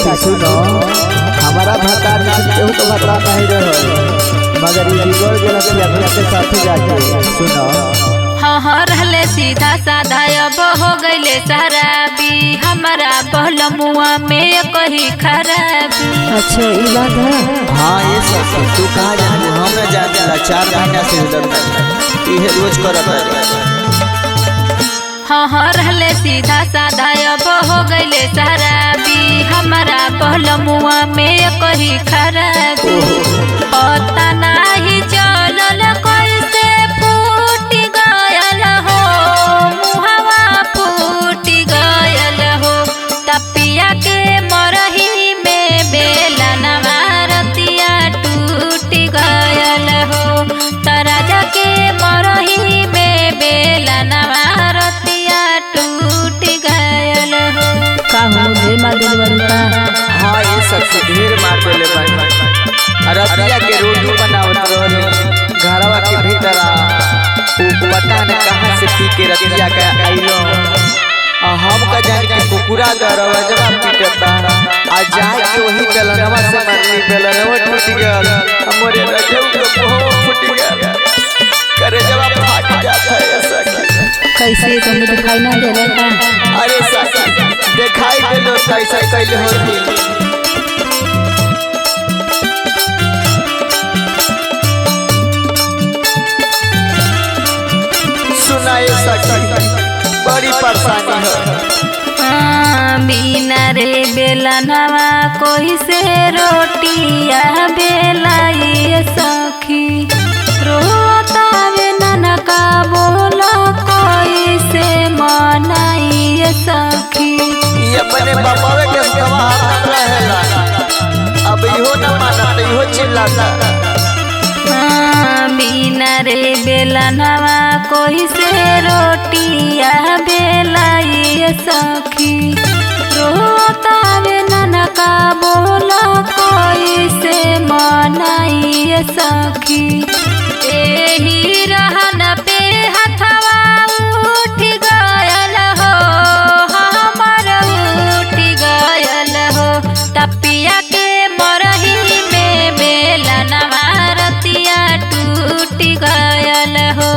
साथी सुनो हमारा भता केहू तो बता नहीं रहो मगर ये बिगड़ गेल के साथ जाके सुनो। हाँ रहले सीधा साधा अब हो गईले शराबी हमारा बहलमुआ में कही खराबी। अच्छा ये बात है। हाँ ये सब तू कहाँ जाने हम न जाने ला 4 महीना से उधर ये रोज करत। हाँ रहले सीधा साधा अब हो गईले शराबी हमारा बहलमुआ में कही खराबी। पता नहीं चलल कैसे फूट गयल हो मुहवा फूट गयल हो तपिया के मरही में बेला नवारतिया टूट गयल हो तराजा के मरही में बेला नवारतिया टूट गयल हो। का हो ढेर मार देले बारू का। हाँ ये सबसे ढेर मार देले बानी रतिया के रोटी बनावत रहनी घरवा के भीतर वो पता न कहां से पी के रतिया का आइलो हम का जान के कुकुरा दरवा जब पीटता आ जाए के वही बेलनवा से मरनी बेलनवा टूट गया हमरे रजऊ को बहुत फूट गया करे जब फाट जाता है ऐसा कैसे तुमने दिखाई ना देले का। अरे साथी दिखाई देलो कैसे कैले होती सुनाए सकी बड़ी परेशानी है। बिना रे बेलनवा कोई से रोटिया बेलाई सखी रोता वे ननका बोला कोई से मनाई सखी। ये अपने बापावे के सवाल रहेला अब इहो न मानत इहो चिल्लाता। बिना रे बेलनवा कोई से रोटिया बेलाई सखी रोता वे ननका बोला कोई से मनाई सखी। एही रहन पे हथवा उठ गयल हो हमर उठ गयल हो तपिया के मरही में बेलनवा रतिया टूट गयल हो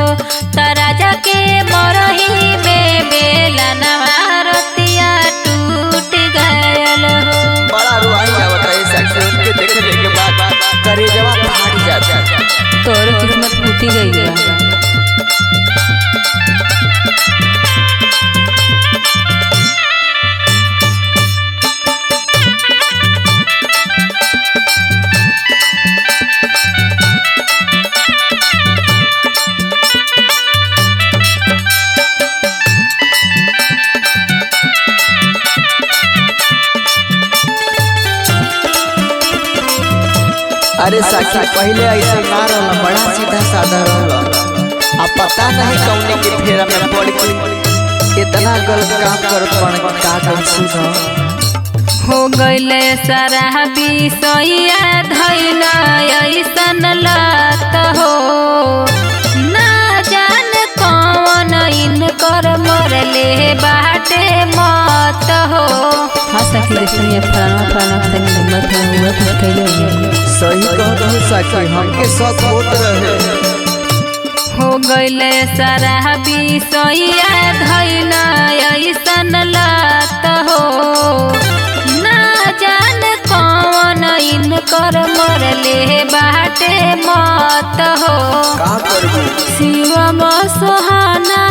तराजा के मरही में बेलनवा रतिया टूट गयल हो। बड़ा रुआई आवत है सखी उनके देखने के बाद करे जवाब फाट जाता तोर किस्मत फूटी गई है। अरे साथी पहले ऐसा ना रहला बड़ा सीधा साधा रहला अब पता नहीं कौने के फेरा में पड़ के इतना गलत काम करत बन का कर सुनो। हो गईले शराबी सैया धैल ऐसन लत हो ना जान कौन इनकर मरले बाटे मत हो। हाँ सखी देखिए फलाना फलाना से हिम्मत हुआ तो कैले हुए सही कहत हो सखी हमके सब होत रहे। हो गईले शराबी सैया धैल ऐसन लत हो ना जान कौन इनकर मरले बाटे मत हो। का करबू शिवम सोहाना